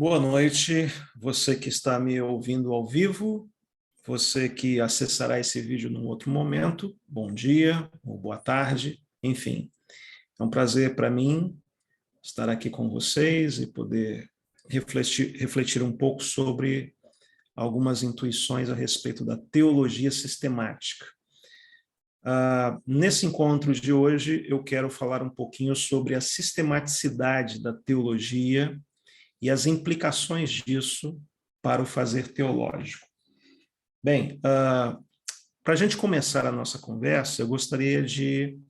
Boa noite, você que está me ouvindo ao vivo, você que acessará esse vídeo num outro momento, bom dia ou boa tarde, enfim. É um prazer para mim estar aqui com vocês e poder refletir um pouco sobre algumas intuições a respeito da teologia sistemática. Nesse encontro de hoje, eu quero falar um pouquinho sobre a sistematicidade da teologia e as implicações disso para o fazer teológico. Bem, para a gente começar a nossa conversa, eu gostaria de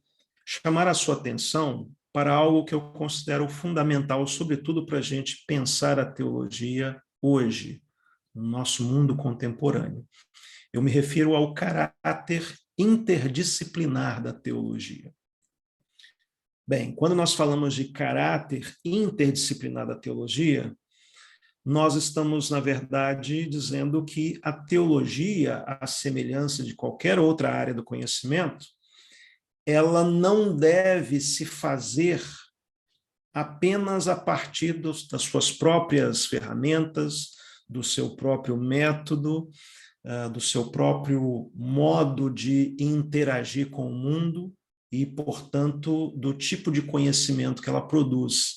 chamar a sua atenção para algo que eu considero fundamental, sobretudo para a gente pensar a teologia hoje, no nosso mundo contemporâneo. Eu me refiro ao caráter interdisciplinar da teologia. Bem, quando nós falamos de caráter interdisciplinar da teologia, nós estamos, na verdade, dizendo que a teologia, à semelhança de qualquer outra área do conhecimento, ela não deve se fazer apenas a partir das suas próprias ferramentas, do seu próprio método, do seu próprio modo de interagir com o mundo e, portanto, do tipo de conhecimento que ela produz.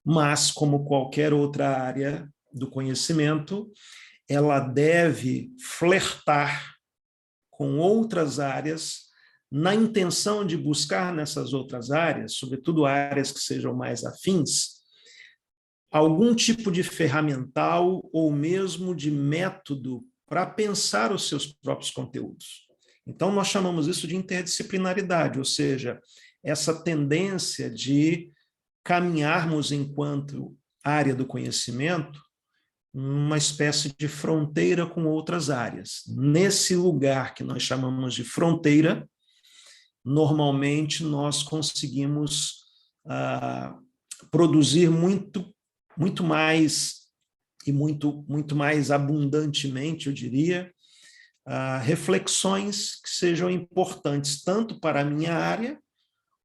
Mas, como qualquer outra área do conhecimento, ela deve flertar com outras áreas na intenção de buscar nessas outras áreas, sobretudo áreas que sejam mais afins, algum tipo de ferramental ou mesmo de método para pensar os seus próprios conteúdos. Então, nós chamamos isso de interdisciplinaridade, ou seja, essa tendência de caminharmos enquanto área do conhecimento uma espécie de fronteira com outras áreas. Nesse lugar que nós chamamos de fronteira, normalmente nós conseguimos produzir muito mais e muito mais abundantemente, eu diria, reflexões que sejam importantes tanto para a minha área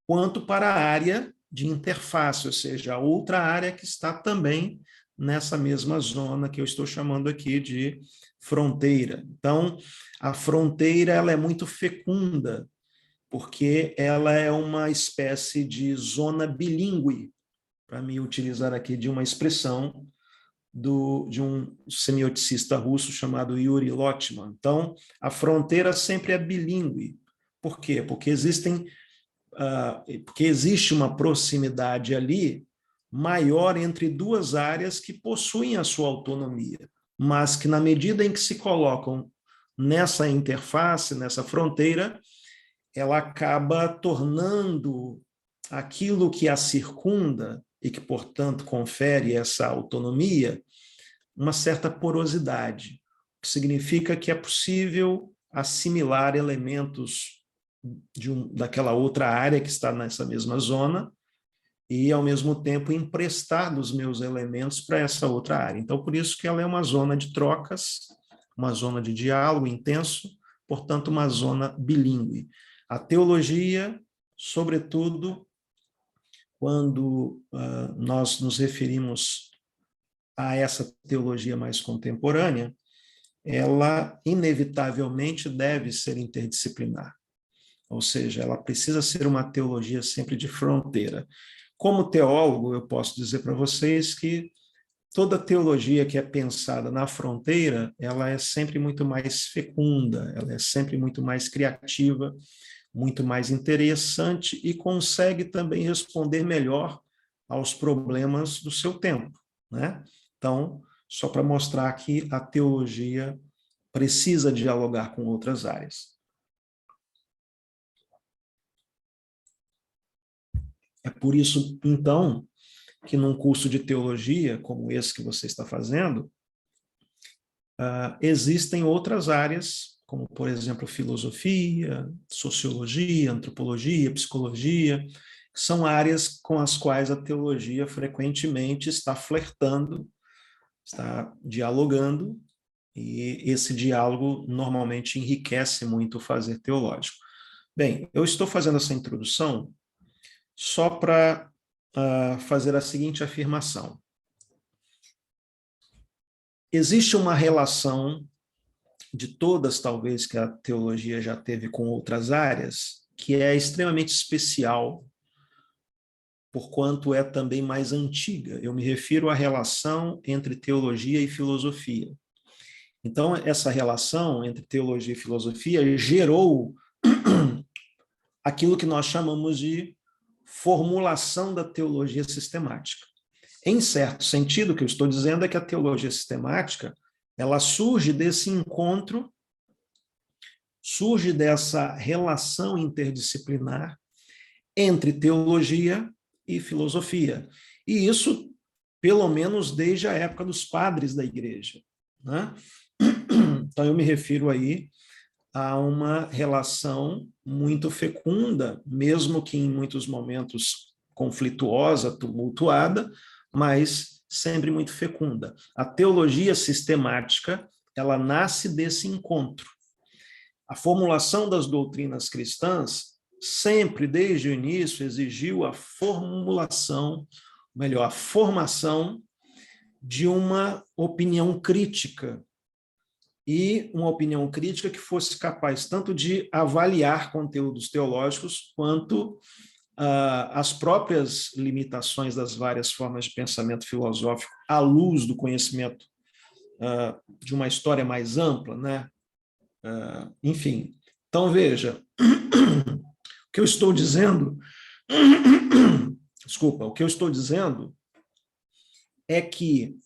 quanto para a área de interface, ou seja, a outra área que está também nessa mesma zona que eu estou chamando aqui de fronteira. Então, a fronteira ela é muito fecunda, porque ela é uma espécie de zona bilíngue, para me utilizar aqui de uma expressão de um semioticista russo chamado Yuri Lotman. Então, a fronteira sempre é bilíngue. Por quê? Porque existe uma proximidade ali maior entre duas áreas que possuem a sua autonomia, mas que, na medida em que se colocam nessa interface, nessa fronteira, ela acaba tornando aquilo que a circunda e que, portanto, confere essa autonomia, uma certa porosidade, o que significa que é possível assimilar elementos daquela outra área que está nessa mesma zona e, ao mesmo tempo, emprestar dos meus elementos para essa outra área. Então, por isso que ela é uma zona de trocas, uma zona de diálogo intenso, portanto, uma zona bilíngue. A teologia, sobretudo, quando nós nos referimos a essa teologia mais contemporânea, ela inevitavelmente deve ser interdisciplinar. Ou seja, ela precisa ser uma teologia sempre de fronteira. Como teólogo, eu posso dizer para vocês que toda teologia que é pensada na fronteira, ela é sempre muito mais fecunda, ela é sempre muito mais criativa, muito mais interessante e consegue também responder melhor aos problemas do seu tempo, né? Então, só para mostrar que a teologia precisa dialogar com outras áreas. É por isso, então, que num curso de teologia, como esse que você está fazendo, existem outras áreas, como, por exemplo, filosofia, sociologia, antropologia, psicologia, que são áreas com as quais a teologia frequentemente está flertando, está dialogando, e esse diálogo normalmente enriquece muito o fazer teológico. Bem, eu estou fazendo essa introdução só para fazer a seguinte afirmação. existe uma relação de todas, talvez, que a teologia já teve com outras áreas, que é extremamente especial, porquanto é também mais antiga. Eu me refiro à relação entre teologia e filosofia. Então, essa relação entre teologia e filosofia gerou aquilo que nós chamamos de formulação da teologia sistemática. Em certo sentido, o que eu estou dizendo é que a teologia sistemática ela surge desse encontro, surge dessa relação interdisciplinar entre teologia e filosofia. E isso, pelo menos desde a época dos padres da igreja, né? Então, eu me refiro aí a uma relação muito fecunda, mesmo que em muitos momentos conflituosa, tumultuada, mas sempre muito fecunda. A teologia sistemática, ela nasce desse encontro. A formulação das doutrinas cristãs sempre, desde o início, exigiu a formulação, melhor, a formação de uma opinião crítica, e uma opinião crítica que fosse capaz tanto de avaliar conteúdos teológicos quanto as próprias limitações das várias formas de pensamento filosófico à luz do conhecimento de uma história mais ampla, né? Enfim, então veja, o que eu estou dizendo, desculpa, o que eu estou dizendo é que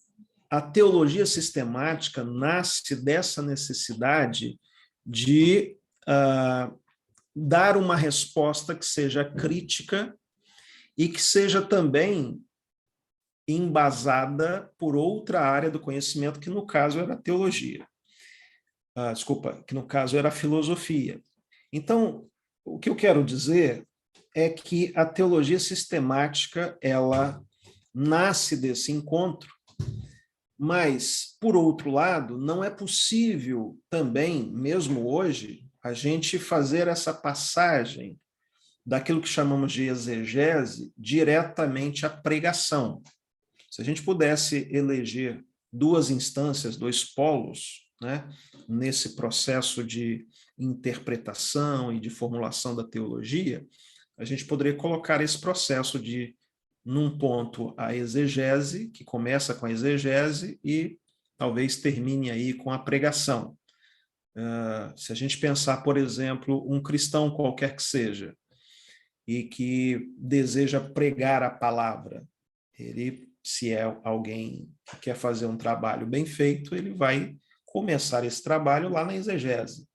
a teologia sistemática nasce dessa necessidade de dar uma resposta que seja crítica e que seja também embasada por outra área do conhecimento, que no caso era a teologia. Desculpa, que no caso era a filosofia. Então, o que eu quero dizer é que a teologia sistemática, ela nasce desse encontro, mas, por outro lado, não é possível também, mesmo hoje, a gente fazer essa passagem daquilo que chamamos de exegese diretamente à pregação. Se a gente pudesse eleger duas instâncias, dois polos, né, nesse processo de interpretação e de formulação da teologia, a gente poderia colocar esse processo de, num ponto, a exegese, que começa com a exegese e talvez termine aí com a pregação. Se a gente pensar, por exemplo, um cristão qualquer que seja, e que deseja pregar a palavra, ele, se é alguém que quer fazer um trabalho bem feito, ele vai começar esse trabalho lá na exegese.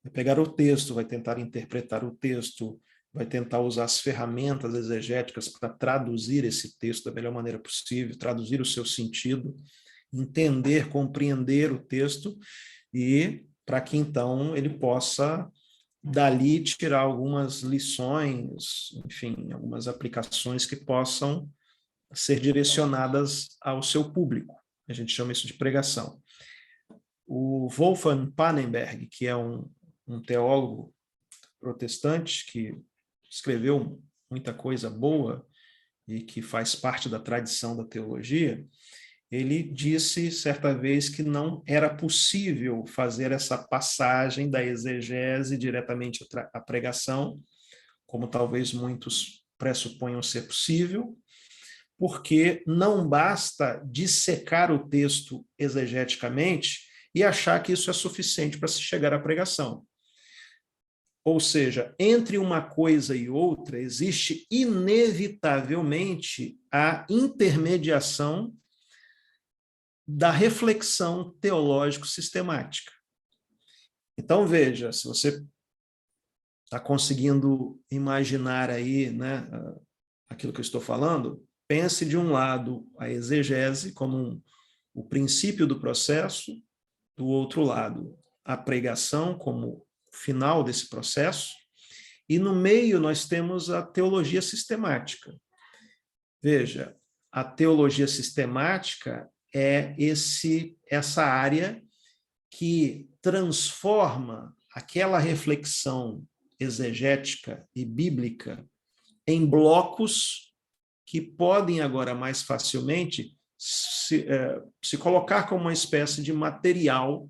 Vai pegar o texto, vai tentar interpretar o texto, vai tentar usar as ferramentas exegéticas para traduzir esse texto da melhor maneira possível, traduzir o seu sentido, entender, compreender o texto, e para que então ele possa dali tirar algumas lições, enfim, algumas aplicações que possam ser direcionadas ao seu público. A gente chama isso de pregação. O Wolfgang Pannenberg, que é um teólogo protestante que escreveu muita coisa boa e que faz parte da tradição da teologia, ele disse certa vez que não era possível fazer essa passagem da exegese diretamente à pregação, como talvez muitos pressuponham ser possível, porque não basta dissecar o texto exegeticamente e achar que isso é suficiente para se chegar à pregação. Ou seja, entre uma coisa e outra existe inevitavelmente a intermediação da reflexão teológico-sistemática. Então, veja, se você está conseguindo imaginar aí, né, aquilo que eu estou falando, pense de um lado a exegese como o princípio do processo, do outro lado a pregação como final desse processo, e no meio nós temos a teologia sistemática. Veja, a teologia sistemática é essa área que transforma aquela reflexão exegética e bíblica em blocos que podem agora mais facilmente se colocar como uma espécie de material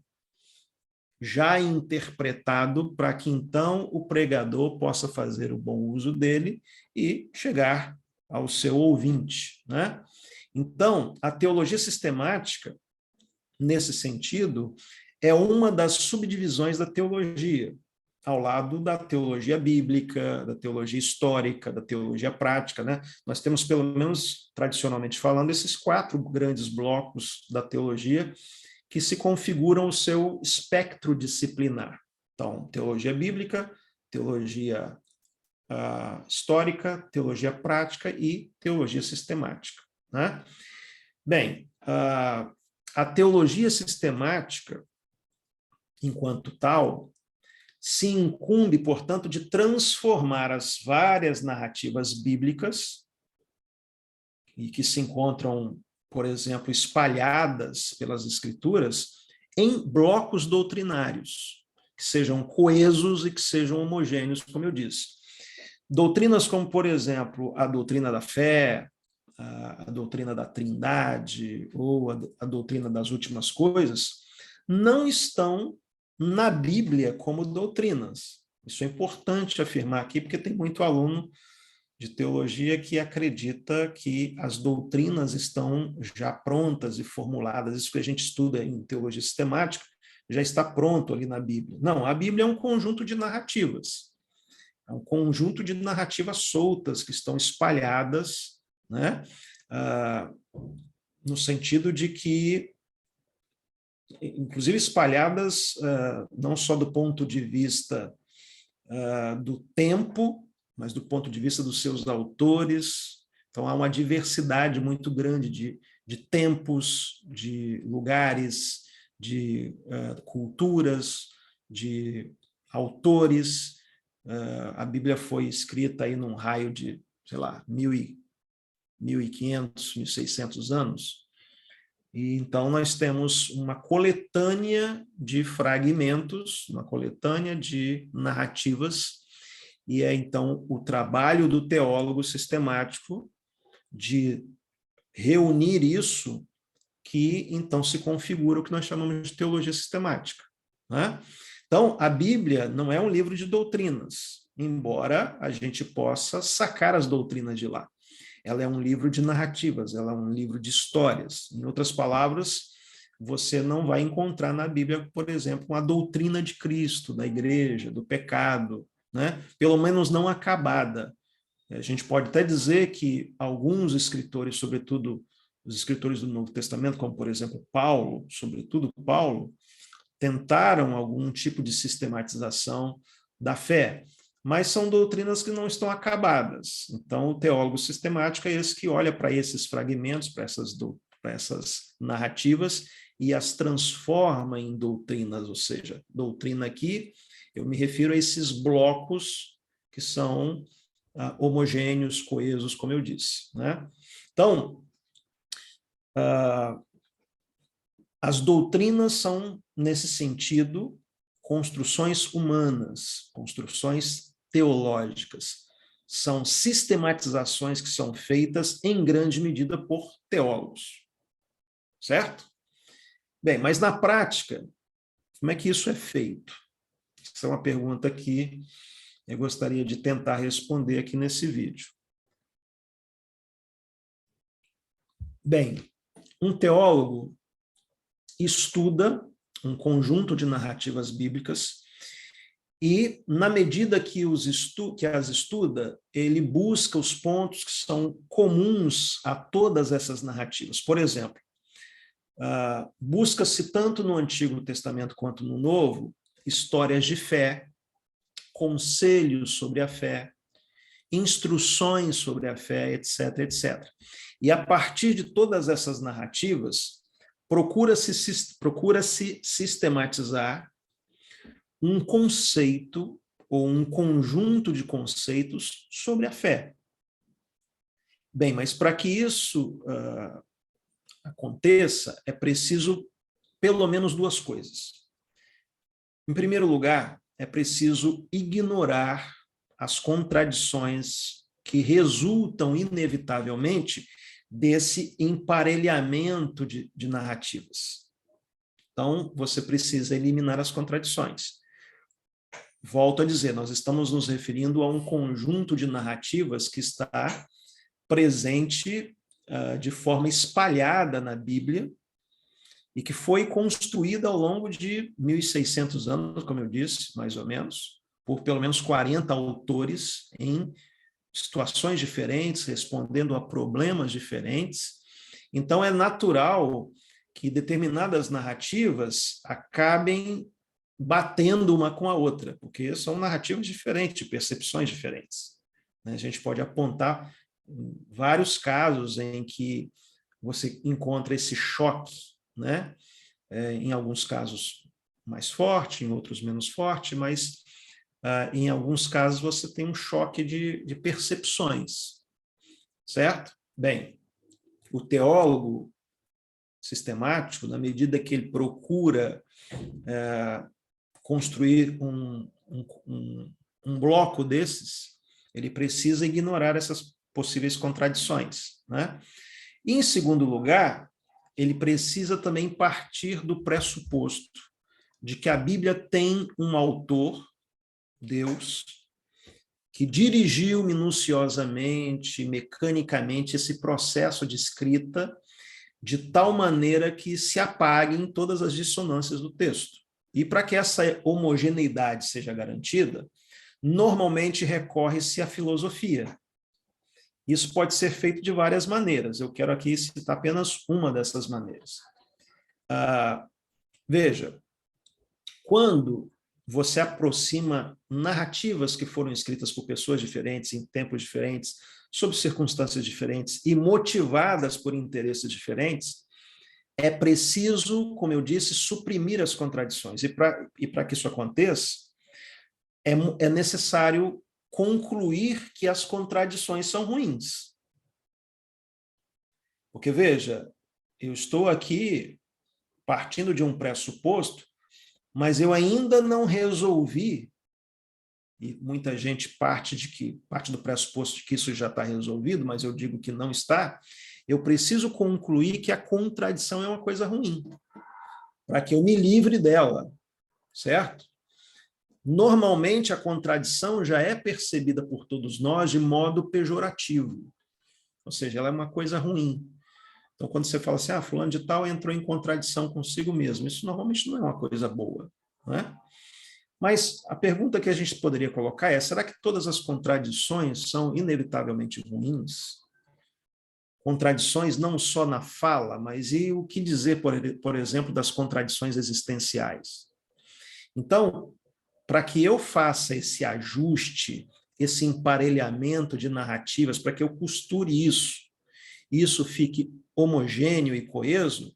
já interpretado para que então o pregador possa fazer o bom uso dele e chegar ao seu ouvinte, né? Então, a teologia sistemática, nesse sentido, é uma das subdivisões da teologia, ao lado da teologia bíblica, da teologia histórica, da teologia prática, né? Nós temos, pelo menos tradicionalmente falando, esses 4 grandes blocos da teologia que se configuram o seu espectro disciplinar. Então, teologia bíblica, teologia histórica, teologia prática e teologia sistemática, né? Bem, a teologia sistemática, enquanto tal, se incumbe, portanto, de transformar as várias narrativas bíblicas e que se encontram, por exemplo, espalhadas pelas escrituras, em blocos doutrinários, que sejam coesos e que sejam homogêneos, como eu disse. Doutrinas como, por exemplo, a doutrina da fé, a doutrina da Trindade ou a doutrina das últimas coisas, não estão na Bíblia como doutrinas. Isso é importante afirmar aqui, porque tem muito aluno de teologia que acredita que as doutrinas estão já prontas e formuladas. Isso que a gente estuda em teologia sistemática já está pronto ali na Bíblia. Não, a Bíblia é um conjunto de narrativas. É um conjunto de narrativas soltas que estão espalhadas, né? No sentido de que, inclusive espalhadas não só do ponto de vista do tempo, mas do ponto de vista dos seus autores. Então, há uma diversidade muito grande de tempos, de lugares, de culturas, de autores. A Bíblia foi escrita aí num raio de, sei lá, 1.500, 1.600 anos. E então nós temos uma coletânea de fragmentos, uma coletânea de narrativas, e é então o trabalho do teólogo sistemático de reunir isso que então se configura o que nós chamamos de teologia sistemática, né? Então, a Bíblia não é um livro de doutrinas, embora a gente possa sacar as doutrinas de lá. Ela é um livro de narrativas, ela é um livro de histórias. Em outras palavras, você não vai encontrar na Bíblia, por exemplo, uma doutrina de Cristo, da igreja, do pecado, né? Pelo menos não acabada. A gente pode até dizer que alguns escritores, sobretudo os escritores do Novo Testamento, como por exemplo Paulo, sobretudo Paulo, tentaram algum tipo de sistematização da fé, mas são doutrinas que não estão acabadas. Então, o teólogo sistemático é esse que olha para esses fragmentos, para essas narrativas e as transforma em doutrinas, ou seja, doutrina aqui, eu me refiro a esses blocos que são homogêneos, coesos, como eu disse, né? Então, as doutrinas são, nesse sentido, construções humanas, construções teológicas. São sistematizações que são feitas, em grande medida, por teólogos. Certo? Bem, mas na prática, como é que isso é feito? Essa é uma pergunta que eu gostaria de tentar responder aqui nesse vídeo. Bem, um teólogo estuda um conjunto de narrativas bíblicas e, na medida que as estuda, ele busca os pontos que são comuns a todas essas narrativas. Por exemplo, busca-se tanto no Antigo Testamento quanto no Novo histórias de fé, conselhos sobre a fé, instruções sobre a fé, etc., etc. E a partir de todas essas narrativas, procura-se sistematizar um conceito ou um conjunto de conceitos sobre a fé. Bem, mas para que isso aconteça, é preciso pelo menos 2 coisas. Em primeiro lugar, é preciso ignorar as contradições que resultam inevitavelmente desse emparelhamento de narrativas. Então, você precisa eliminar as contradições. Volto a dizer, nós estamos nos referindo a um conjunto de narrativas que está presente de forma espalhada na Bíblia e que foi construída ao longo de 1.600 anos, como eu disse, mais ou menos, por pelo menos 40 autores em situações diferentes, respondendo a problemas diferentes. Então, é natural que determinadas narrativas acabem batendo uma com a outra, porque são narrativas diferentes, percepções diferentes. A gente pode apontar vários casos em que você encontra esse choque, né? Em alguns casos mais forte, em outros menos forte, mas em alguns casos você tem um choque de percepções, certo? Bem, o teólogo sistemático, na medida que ele procura construir um bloco desses, ele precisa ignorar essas possíveis contradições, né? E, em segundo lugar, ele precisa também partir do pressuposto de que a Bíblia tem um autor, Deus, que dirigiu minuciosamente, mecanicamente, esse processo de escrita de tal maneira que se apaguem todas as dissonâncias do texto. E para que essa homogeneidade seja garantida, normalmente recorre-se à filosofia. Isso pode ser feito de várias maneiras. Eu quero aqui citar apenas uma dessas maneiras. Veja, quando você aproxima narrativas que foram escritas por pessoas diferentes, em tempos diferentes, sob circunstâncias diferentes e motivadas por interesses diferentes, é preciso, como eu disse, suprimir as contradições. E para que isso aconteça, é necessário concluir que as contradições são ruins. Porque, veja, eu estou aqui partindo de um pressuposto, mas eu ainda não resolvi, e muita gente parte do pressuposto de que isso já está resolvido, mas eu digo que não está, eu preciso concluir que a contradição é uma coisa ruim, para que eu me livre dela, certo? Normalmente, a contradição já é percebida por todos nós de modo pejorativo, ou seja, ela é uma coisa ruim. Então, quando você fala assim, fulano de tal entrou em contradição consigo mesmo, isso normalmente não é uma coisa boa, né? Mas a pergunta que a gente poderia colocar é, será que todas as contradições são inevitavelmente ruins? Contradições não só na fala, mas e o que dizer, por exemplo, das contradições existenciais? Então, para que eu faça esse ajuste, esse emparelhamento de narrativas, para que eu costure isso fique homogêneo e coeso,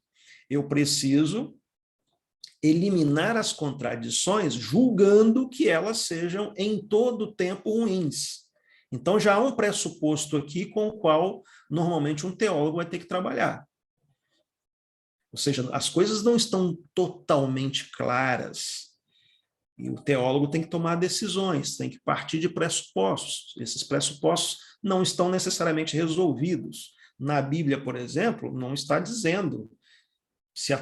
eu preciso eliminar as contradições, julgando que elas sejam em todo o tempo ruins. Então, já há um pressuposto aqui com o qual, normalmente, um teólogo vai ter que trabalhar. Ou seja, as coisas não estão totalmente claras. E o teólogo tem que tomar decisões, tem que partir de pressupostos. Esses pressupostos não estão necessariamente resolvidos. Na Bíblia, por exemplo, não está dizendo se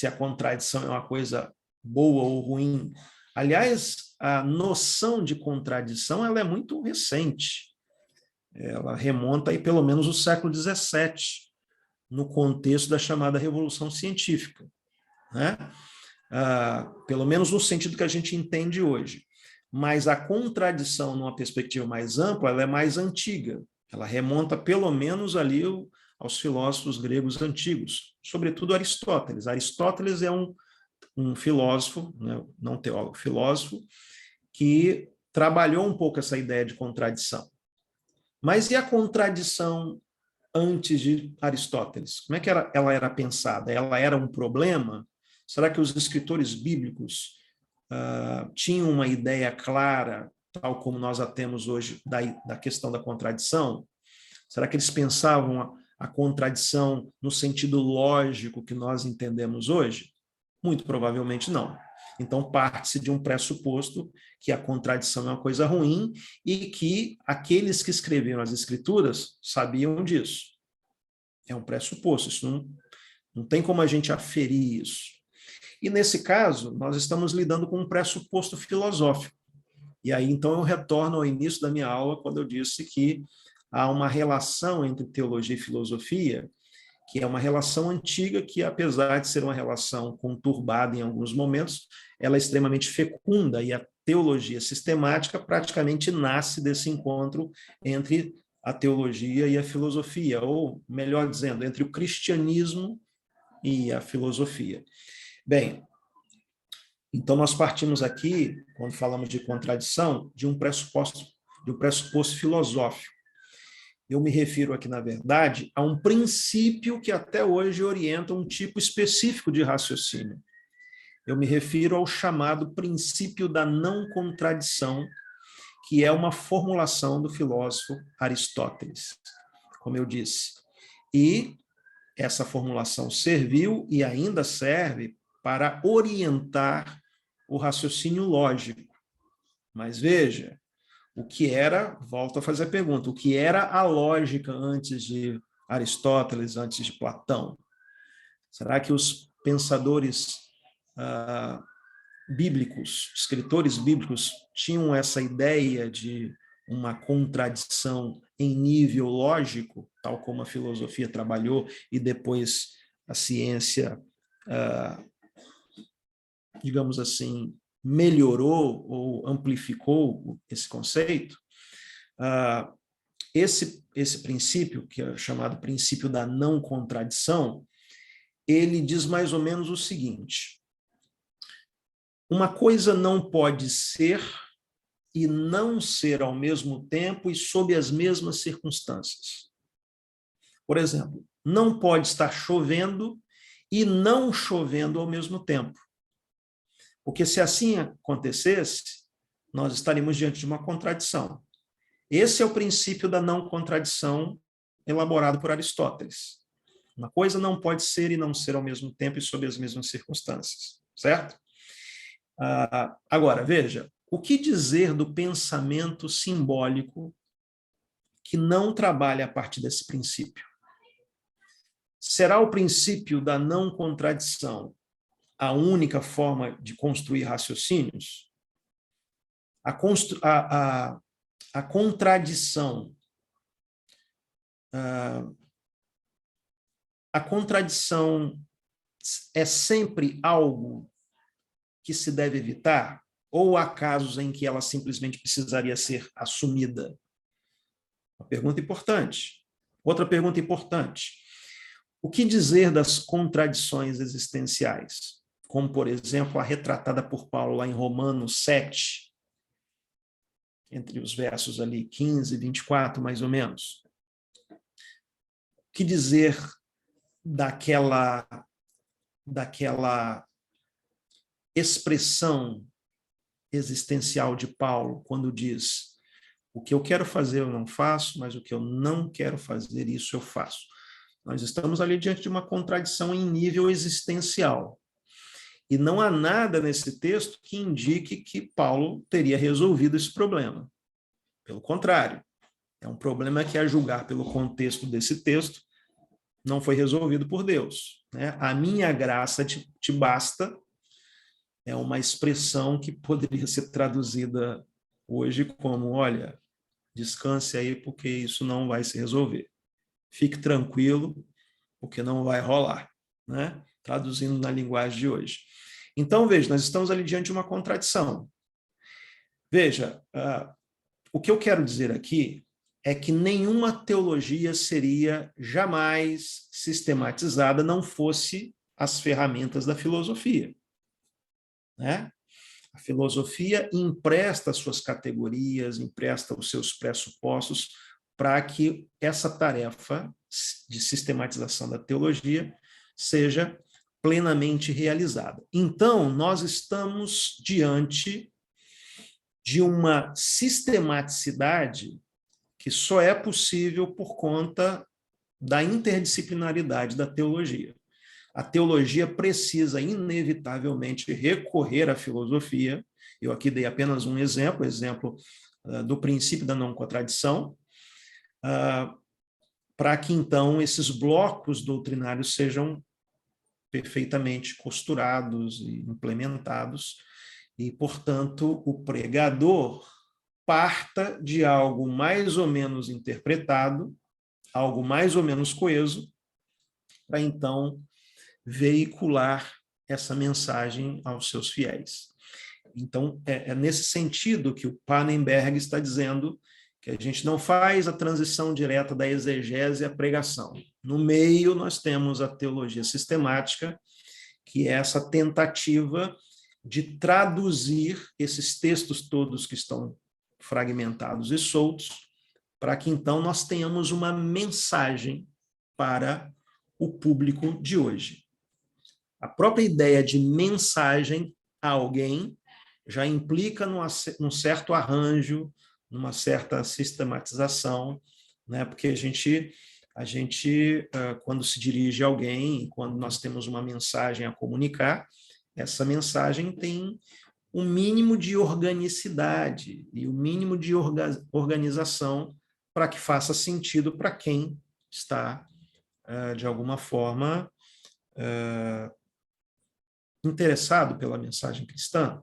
a contradição é uma coisa boa ou ruim. Aliás, a noção de contradição ela é muito recente. Ela remonta aí pelo menos ao século XVII, no contexto da chamada Revolução Científica, né? Pelo menos no sentido que a gente entende hoje. Mas a contradição, numa perspectiva mais ampla, ela é mais antiga. Ela remonta pelo menos ali aos filósofos gregos antigos, sobretudo Aristóteles. Aristóteles é um filósofo, né, não teólogo, filósofo, que trabalhou um pouco essa ideia de contradição. Mas e a contradição antes de Aristóteles? Como é que ela era pensada? Ela era um problema? Será que os escritores bíblicos tinham uma ideia clara, tal como nós a temos hoje, da questão da contradição? Será que eles pensavam a contradição no sentido lógico que nós entendemos hoje? Muito provavelmente não. Então, parte-se de um pressuposto que a contradição é uma coisa ruim e que aqueles que escreveram as escrituras sabiam disso. É um pressuposto, isso não tem como a gente aferir isso. E, nesse caso, nós estamos lidando com um pressuposto filosófico. E aí, então, eu retorno ao início da minha aula, quando eu disse que há uma relação entre teologia e filosofia, que é uma relação antiga, que, apesar de ser uma relação conturbada em alguns momentos, ela é extremamente fecunda, e a teologia sistemática praticamente nasce desse encontro entre a teologia e a filosofia, ou, melhor dizendo, entre o cristianismo e a filosofia. Bem, então nós partimos aqui, quando falamos de contradição, de um pressuposto filosófico. Eu me refiro aqui, na verdade, a um princípio que até hoje orienta um tipo específico de raciocínio. Eu me refiro ao chamado princípio da não contradição, que é uma formulação do filósofo Aristóteles, como eu disse. E essa formulação serviu e ainda serve para orientar o raciocínio lógico. Mas veja, o que era, volto a fazer a pergunta, o que era a lógica antes de Aristóteles, antes de Platão? Será que os pensadores bíblicos, escritores bíblicos, tinham essa ideia de uma contradição em nível lógico, tal como a filosofia trabalhou e depois a ciência, digamos assim, melhorou ou amplificou esse conceito? Esse princípio, que é chamado princípio da não contradição, ele diz mais ou menos o seguinte: uma coisa não pode ser e não ser ao mesmo tempo e sob as mesmas circunstâncias. Por exemplo, não pode estar chovendo e não chovendo ao mesmo tempo. Porque se assim acontecesse, nós estaríamos diante de uma contradição. Esse é o princípio da não contradição elaborado por Aristóteles. Uma coisa não pode ser e não ser ao mesmo tempo e sob as mesmas circunstâncias, certo? Agora, veja, o que dizer do pensamento simbólico que não trabalha a partir desse princípio? Será o princípio da não contradição a única forma de construir raciocínios? A contradição, a contradição é sempre algo que se deve evitar? Ou há casos em que ela simplesmente precisaria ser assumida? Uma pergunta importante. Outra pergunta importante: o que dizer das contradições existenciais? Como, por exemplo, a retratada por Paulo lá em Romanos 7, entre os versos ali 15 e 24, mais ou menos. O que dizer daquela expressão existencial de Paulo, quando diz: o que eu quero fazer eu não faço, mas o que eu não quero fazer, isso eu faço. Nós estamos ali diante de uma contradição em nível existencial. E não há nada nesse texto que indique que Paulo teria resolvido esse problema. Pelo contrário, é um problema que, a julgar pelo contexto desse texto, não foi resolvido por Deus. A minha graça te basta é uma expressão que poderia ser traduzida hoje como: olha, descanse aí porque isso não vai se resolver. Fique tranquilo porque não vai rolar, Traduzindo na linguagem de hoje. Então, veja, nós estamos ali diante de uma contradição. Veja, o que eu quero dizer aqui é que nenhuma teologia seria jamais sistematizada não fosse as ferramentas da filosofia. A filosofia empresta suas categorias, empresta os seus pressupostos para que essa tarefa de sistematização da teologia seja plenamente realizada. Então, nós estamos diante de uma sistematicidade que só é possível por conta da interdisciplinaridade da teologia. A teologia precisa, inevitavelmente, recorrer à filosofia. Eu aqui dei apenas um exemplo do princípio da não contradição, para que então esses blocos doutrinários sejam perfeitamente costurados e implementados, e, portanto, o pregador parta de algo mais ou menos interpretado, algo mais ou menos coeso, para então veicular essa mensagem aos seus fiéis. Então, é nesse sentido que o Pannenberg está dizendo que a gente não faz a transição direta da exegese à pregação. No meio, nós temos a teologia sistemática, que é essa tentativa de traduzir esses textos todos que estão fragmentados e soltos, para que então nós tenhamos uma mensagem para o público de hoje. A própria ideia de mensagem a alguém já implica num certo arranjo, numa certa sistematização, né? Porque a gente, quando se dirige a alguém, quando nós temos uma mensagem a comunicar, essa mensagem tem um mínimo de organicidade e um mínimo de organização para que faça sentido para quem está, de alguma forma, interessado pela mensagem cristã.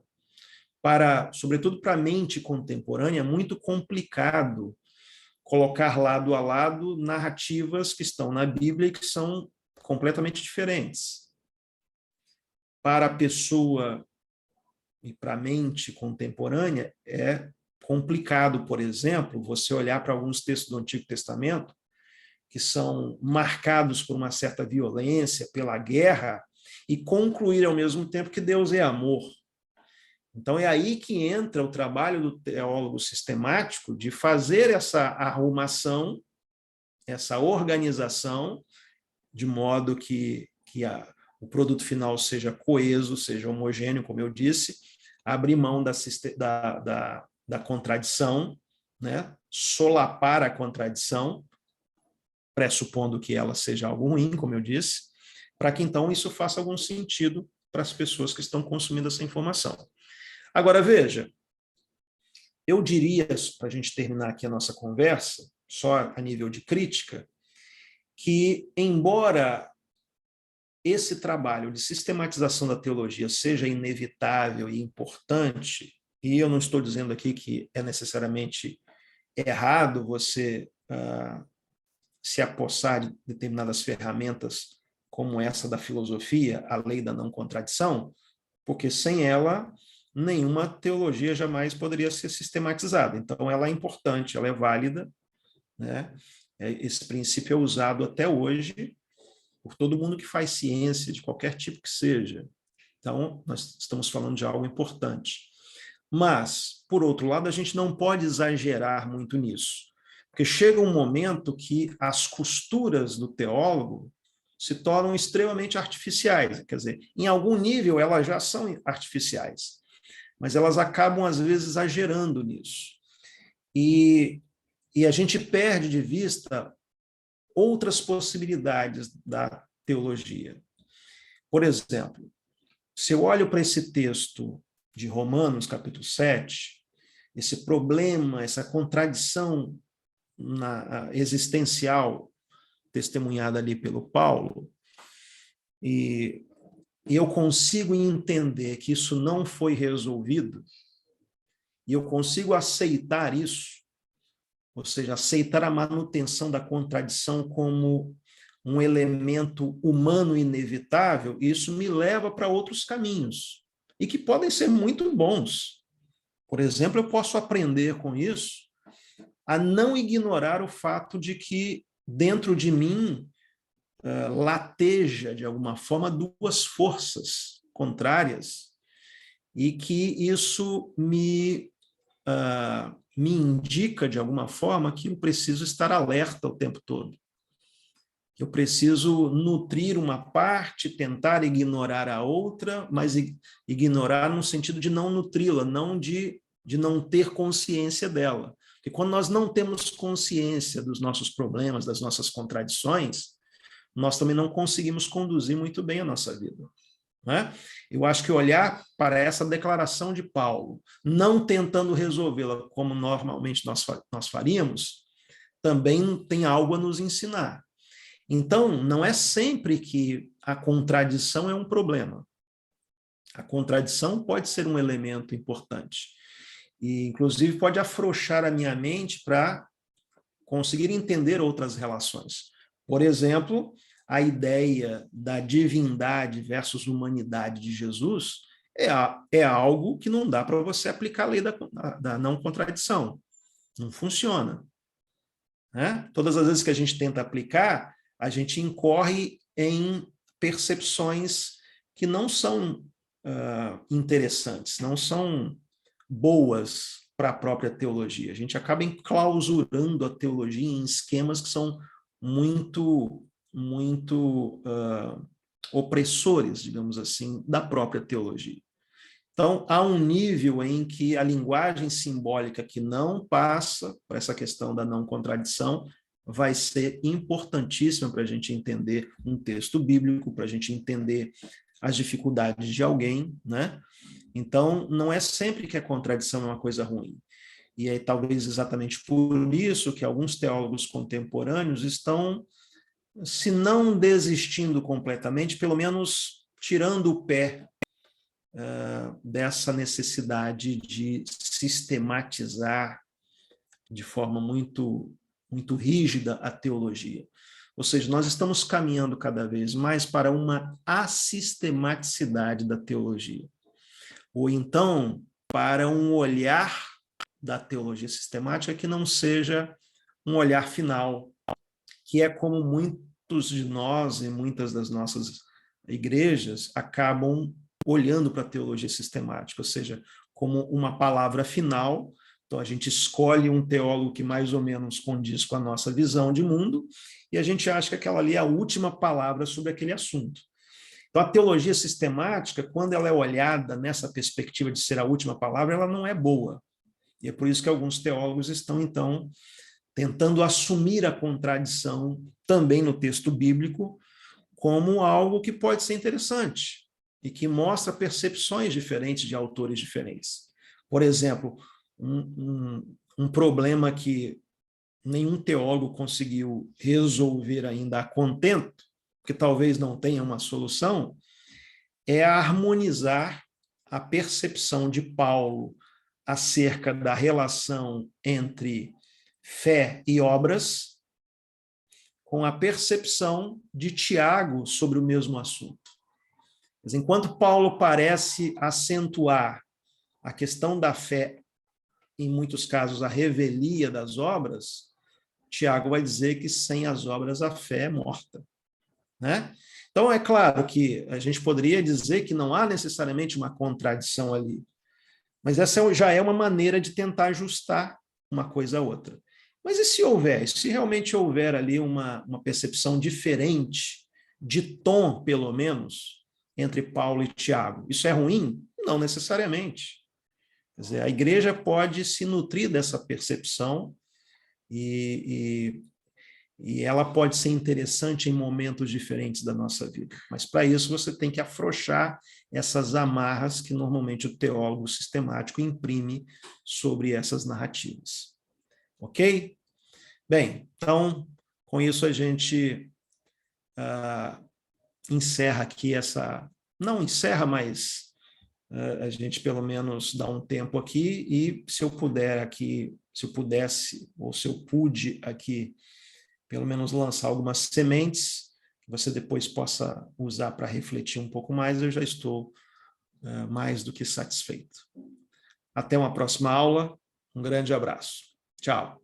Sobretudo para a mente contemporânea, é muito complicado colocar lado a lado narrativas que estão na Bíblia e que são completamente diferentes. Para a pessoa e para a mente contemporânea, é complicado, por exemplo, você olhar para alguns textos do Antigo Testamento que são marcados por uma certa violência, pela guerra, e concluir ao mesmo tempo que Deus é amor. Então é aí que entra o trabalho do teólogo sistemático de fazer essa arrumação, essa organização, de modo que o produto final seja coeso, seja homogêneo, como eu disse, abrir mão da contradição, né? Solapar a contradição, pressupondo que ela seja algo ruim, como eu disse, para que então isso faça algum sentido para as pessoas que estão consumindo essa informação. Agora, veja, eu diria, para a gente terminar aqui a nossa conversa, só a nível de crítica, que, embora esse trabalho de sistematização da teologia seja inevitável e importante, e eu não estou dizendo aqui que é necessariamente errado você se apossar de determinadas ferramentas como essa da filosofia, a lei da não contradição, porque sem ela nenhuma teologia jamais poderia ser sistematizada. Então ela é importante, ela é válida, né? Esse princípio é usado até hoje por todo mundo que faz ciência, de qualquer tipo que seja. Então, nós estamos falando de algo importante. Mas, por outro lado, a gente não pode exagerar muito nisso, porque chega um momento que as costuras do teólogo se tornam extremamente artificiais. Quer dizer, em algum nível elas já são artificiais, mas elas acabam, às vezes, exagerando nisso. E a gente perde de vista outras possibilidades da teologia. Por exemplo, se eu olho para esse texto de Romanos, capítulo 7, esse problema, essa contradição existencial testemunhada ali pelo Paulo, e eu consigo entender que isso não foi resolvido, e eu consigo aceitar isso, ou seja, aceitar a manutenção da contradição como um elemento humano inevitável, isso me leva para outros caminhos, e que podem ser muito bons. Por exemplo, eu posso aprender com isso a não ignorar o fato de que dentro de mim lateja, de alguma forma, duas forças contrárias, e que isso me indica, de alguma forma, que eu preciso estar alerta o tempo todo. Eu preciso nutrir uma parte, tentar ignorar a outra, mas ignorar no sentido de não nutri-la, não de não ter consciência dela. Porque quando nós não temos consciência dos nossos problemas, das nossas contradições, nós também não conseguimos conduzir muito bem a nossa vida. Né? Eu acho que olhar para essa declaração de Paulo, não tentando resolvê-la como normalmente nós faríamos, também tem algo a nos ensinar. Então, não é sempre que a contradição é um problema. A contradição pode ser um elemento importante. E, inclusive, pode afrouxar a minha mente para conseguir entender outras relações. Por exemplo, a ideia da divindade versus humanidade de Jesus é algo que não dá para você aplicar a lei da não contradição. Não funciona. Né? Todas as vezes que a gente tenta aplicar, a gente incorre em percepções que não são interessantes, não são boas para a própria teologia. A gente acaba enclausurando a teologia em esquemas que são muito opressores, digamos assim, da própria teologia. Então, há um nível em que a linguagem simbólica que não passa por essa questão da não contradição vai ser importantíssima para a gente entender um texto bíblico, para a gente entender as dificuldades de alguém, né? Então, não é sempre que a contradição é uma coisa ruim. E é talvez exatamente por isso que alguns teólogos contemporâneos estão, se não desistindo completamente, pelo menos tirando o pé dessa necessidade de sistematizar de forma muito rígida a teologia. Ou seja, nós estamos caminhando cada vez mais para uma assistematicidade da teologia. Ou então, para um olhar da teologia sistemática que não seja um olhar final, que é como muitos de nós e muitas das nossas igrejas acabam olhando para a teologia sistemática, ou seja, como uma palavra final. Então, a gente escolhe um teólogo que mais ou menos condiz com a nossa visão de mundo e a gente acha que aquela ali é a última palavra sobre aquele assunto. Então, a teologia sistemática, quando ela é olhada nessa perspectiva de ser a última palavra, ela não é boa. E é por isso que alguns teólogos estão, então, tentando assumir a contradição também no texto bíblico como algo que pode ser interessante e que mostra percepções diferentes de autores diferentes. Por exemplo, um problema que nenhum teólogo conseguiu resolver ainda a contento, que talvez não tenha uma solução, é harmonizar a percepção de Paulo acerca da relação entre fé e obras com a percepção de Tiago sobre o mesmo assunto. Mas enquanto Paulo parece acentuar a questão da fé, em muitos casos a revelia das obras, Tiago vai dizer que sem as obras a fé é morta. Né? Então, é claro que a gente poderia dizer que não há necessariamente uma contradição ali, mas essa já é uma maneira de tentar ajustar uma coisa a outra. Mas e se houver? Se realmente houver ali uma percepção diferente, de tom, pelo menos, entre Paulo e Tiago, isso é ruim? Não necessariamente. Quer dizer, a igreja pode se nutrir dessa percepção e ela pode ser interessante em momentos diferentes da nossa vida. Mas, para isso, você tem que afrouxar essas amarras que, normalmente, o teólogo sistemático imprime sobre essas narrativas. Ok? Bem, então, com isso, a gente encerra aqui essa... Não encerra, mas a gente, pelo menos, dá um tempo aqui e, se eu puder aqui, se eu pudesse, ou se eu pude aqui, pelo menos lançar algumas sementes que você depois possa usar para refletir um pouco mais, eu já estou mais do que satisfeito. Até uma próxima aula, um grande abraço. Tchau.